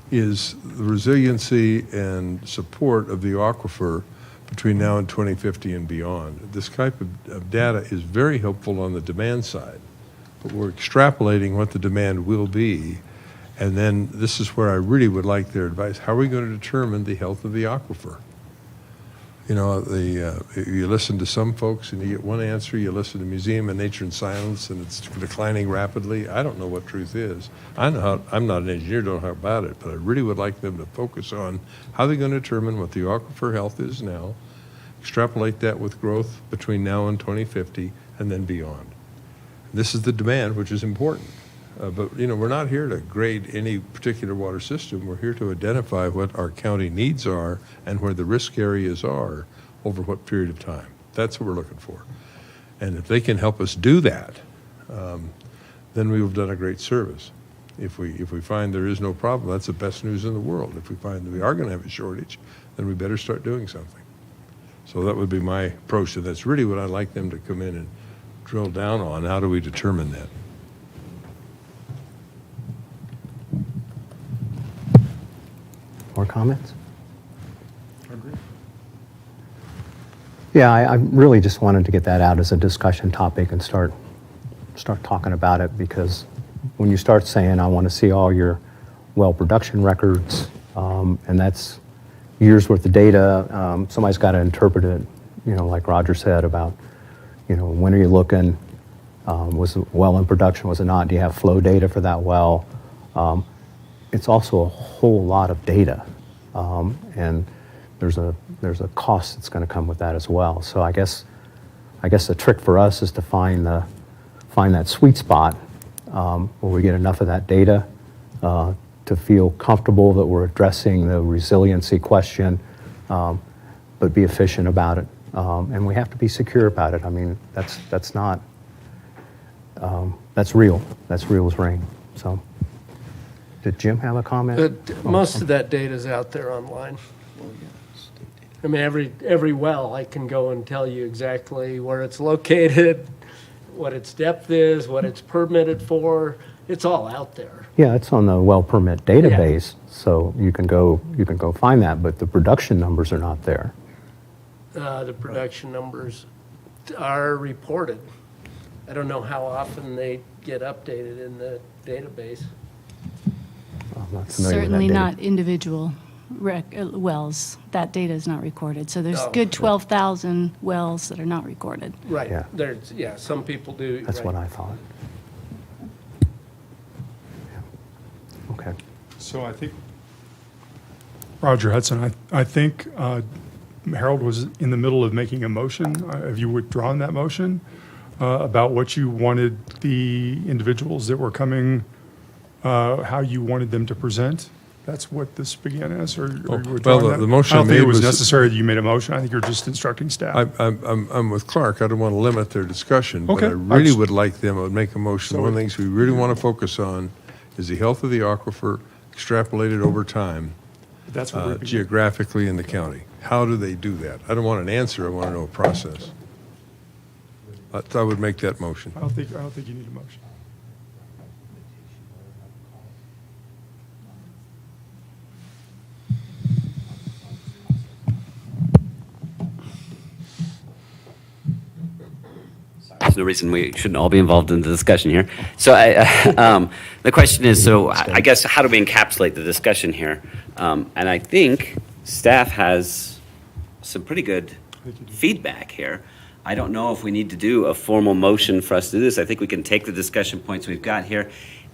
is the resiliency and support of the aquifer between now and 2050 and beyond. This type of data is very helpful on the demand side, but we're extrapolating what the demand will be. And then this is where I really would like their advice. How are we going to determine the health of the aquifer? You listen to some folks and you get one answer. You listen to Museum of Nature and Science and it's declining rapidly. I don't know what truth is. I'm not an engineer, don't know about it, but I really would like them to focus on how they're going to determine what the aquifer health is now, extrapolate that with growth between now and 2050 and then beyond. This is the demand, which is important. But we're not here to grade any particular water system. We're here to identify what our county needs are and where the risk areas are over what period of time. That's what we're looking for. And if they can help us do that, then we have done a great service. If we find there is no problem, that's the best news in the world. If we find that we are going to have a shortage, then we better start doing something. So that would be my approach, and that's really what I'd like them to come in and drill down on. How do we determine that? More comments? Yeah, I really just wanted to get that out as a discussion topic and start talking about it, because when you start saying, I want to see all your well production records, and that's years worth of data, somebody's got to interpret it, like Roger said about, when are you looking, was the well in production, was it not, do you have flow data for that well? It's also a whole lot of data, and there's a cost that's going to come with that as well. So I guess the trick for us is to find that sweet spot where we get enough of that data to feel comfortable that we're addressing the resiliency question, but be efficient about it, and we have to be secure about it. I mean, that's not That's real. That's real as rain. So, did Jim have a comment? But most of that data's out there online. I mean, every well, I can go and tell you exactly where it's located, what its depth is, what it's permitted for. It's all out there. Yeah, it's on the well permit database, so you can go find that, but the production numbers are not there. The production numbers are reported. I don't know how often they get updated in the database. I'm not familiar with that Certainly data. not individual wells. That data is not recorded. So there's Oh, good 12,000 wells that are not recorded. Right. Yeah. There's, some people do. That's right. what I thought. Yeah. Okay. So I think, Roger Hudson, I think Harold was in the middle of making a motion. Have you withdrawn that motion about what you wanted the individuals that were coming, how you wanted them to present? That's what this began as, or you withdrawing that? the motion I don't think made it was was- necessary that you made a motion. I think you're just instructing staff. I'm with Clark. I don't want to limit their discussion, but Okay. I really would like them to make a motion. So- One of the things we really want to focus on is the health of the aquifer extrapolated over time, That's what we're. geographically in the county. How do they do that? I don't want an answer. I want to know a process. I would make that motion. I don't think you need a motion. There's no reason we shouldn't all be involved in the discussion here. So the question is, so I guess, how do we encapsulate the discussion here? And I think staff has some pretty good feedback here. I don't know if we need to do a formal motion for us to do this. I think we can take the discussion points we've got here.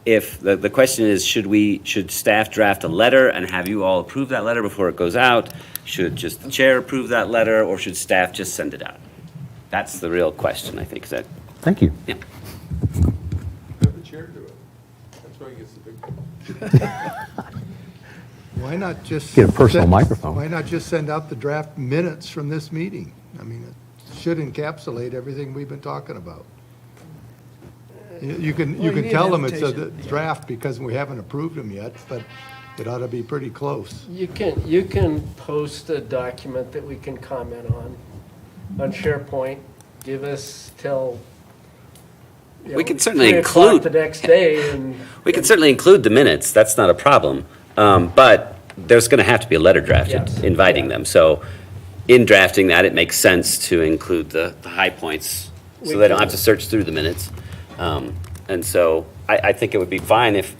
If the question is, should staff draft a letter and have you all approve that letter before it goes out? Should just the chair approve that letter, or should staff just send it out? That's the real question, I think. Is that, Thank you. yeah. Have the chair do it. That's why he gets the big. Why not just? Get a personal send- microphone. Why not just send out the draft minutes from this meeting? I mean, it should encapsulate everything we've been talking about. You can tell them it's a draft because we haven't approved them yet, but it ought to be pretty close. You can post a document that we can comment on SharePoint. Give us till. We can certainly 3 o'clock include- the next day, and We can certainly include the minutes, that's not a problem. But there's going to have to be a letter drafted Yes. inviting them. So in drafting that, it makes sense to include the high points so they don't have to search through the minutes. And so I think it would be fine if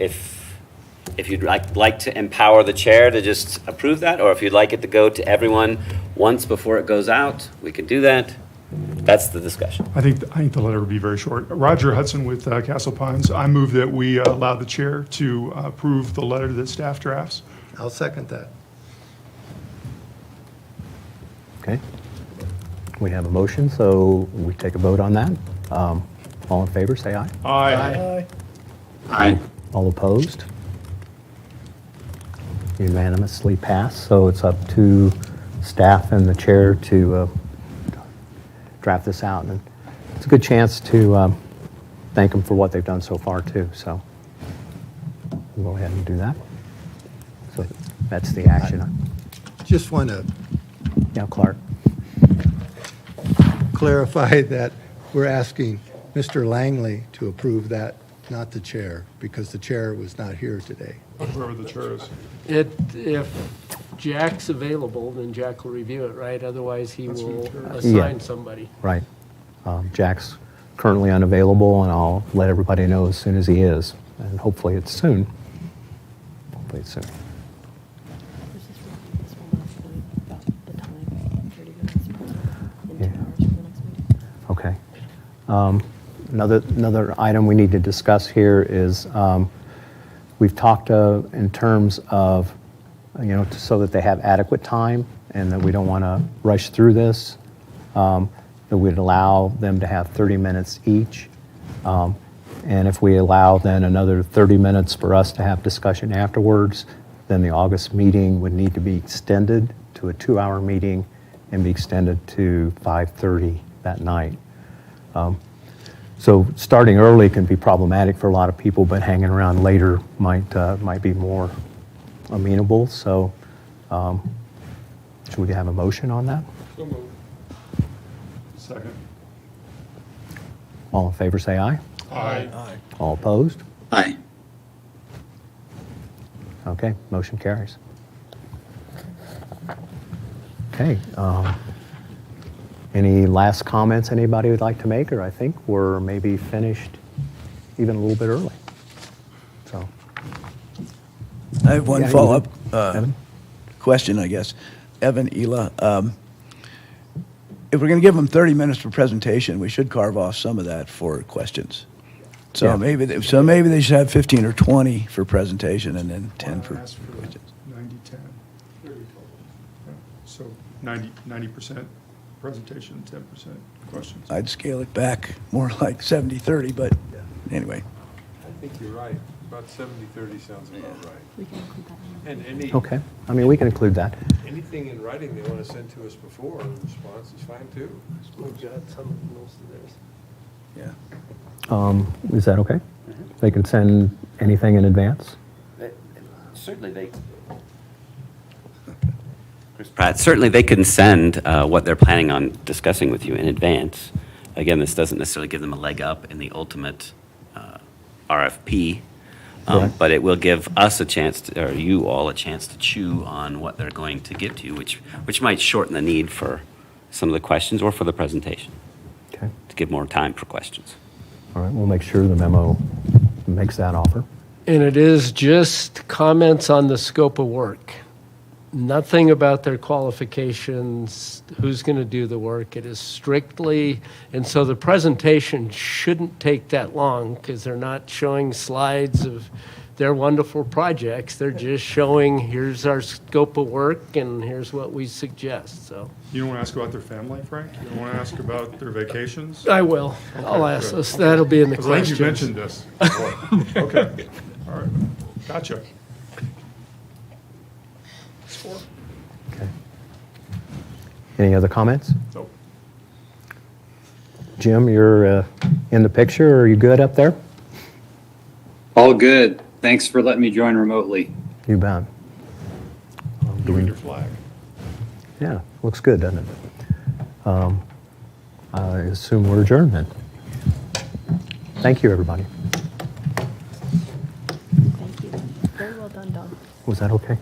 you'd like to empower the chair to just approve that, or if you'd like it to go to everyone once before it goes out, we can do that. That's the discussion. I think the letter would be very short. Roger Hudson with Castle Pines. I move that we allow the chair to approve the letter that staff drafts. I'll second that. Okay. We have a motion, so we take a vote on that. All in favor, say aye. Aye. Aye. All opposed? Unanimously passed, so it's up to staff and the chair to draft this out. And it's a good chance to thank them for what they've done so far, too, so we'll go ahead and do that. So that's the action. Just want to Yeah, Clark? clarify that we're asking Mr. Langley to approve that, not the chair, because the chair was not here today. Whoever the chair is. if Jack's available, then Jack will review it, right? Otherwise, he will Yeah. assign somebody. Right. Jack's currently unavailable, and I'll let everybody know as soon as he is, and hopefully it's soon. Hopefully it's soon. Okay. Another item we need to discuss here is, we've talked in terms of, so that they have adequate time and that we don't want to rush through this, that we'd allow them to have 30 minutes each. And if we allow then another 30 minutes for us to have discussion afterwards, then the August meeting would need to be extended to a 2-hour meeting and be extended to 5:30 that night. So starting early can be problematic for a lot of people, but hanging around later might be more amenable. So should we have a motion on that? So moved. Second. All in favor, say aye. Aye. All opposed? Aye. Okay, motion carries. Okay. Any last comments anybody would like to make? Or I think we're maybe finished even a little bit early. So, I have one Yeah, you follow-up Evan? question, I guess. Evan, Ela, if we're going to give them 30 minutes for presentation, we should carve off some of that for questions. So Yeah. maybe they should have 15 or 20 for presentation and then 10 for Ask for questions. 90-10. Yeah. So 90% presentation, 10% questions. I'd scale it back more like 70-30, but anyway. I think you're right. About 70-30 sounds about right. And okay. I mean, we can include that. anything in writing they want to send to us before in response is fine too. We've got most of theirs. Yeah. Is that okay? They can send anything in advance? Certainly they. Chris Pratt, certainly they can send what they're planning on discussing with you in advance. Again, this doesn't necessarily give them a leg up in the ultimate RFP, Right. but it will give us a chance, or you all a chance to chew on what they're going to give to you, which might shorten the need for some of the questions or for the presentation, Okay. to give more time for questions. All right, we'll make sure the memo makes that offer. And it is just comments on the scope of work. Nothing about their qualifications, who's going to do the work. It is strictly, and so the presentation shouldn't take that long because they're not showing slides of their wonderful projects. They're just showing, here's our scope of work and here's what we suggest, so. You don't want to ask about their family, Frank? You don't want to ask about their vacations? I will. I'll Okay, ask good. us. That'll be in the Because I think questions. you mentioned this before. Okay, all right, gotcha. Okay. Any other comments? Nope. Jim, you're in the picture. Are you good up there? All good. Thanks for letting me join remotely. You bet. You and your flag. Yeah, looks good, doesn't it? I assume we're adjourned then. Thank you, everybody. Thank you. Very well done, Don. Was that okay?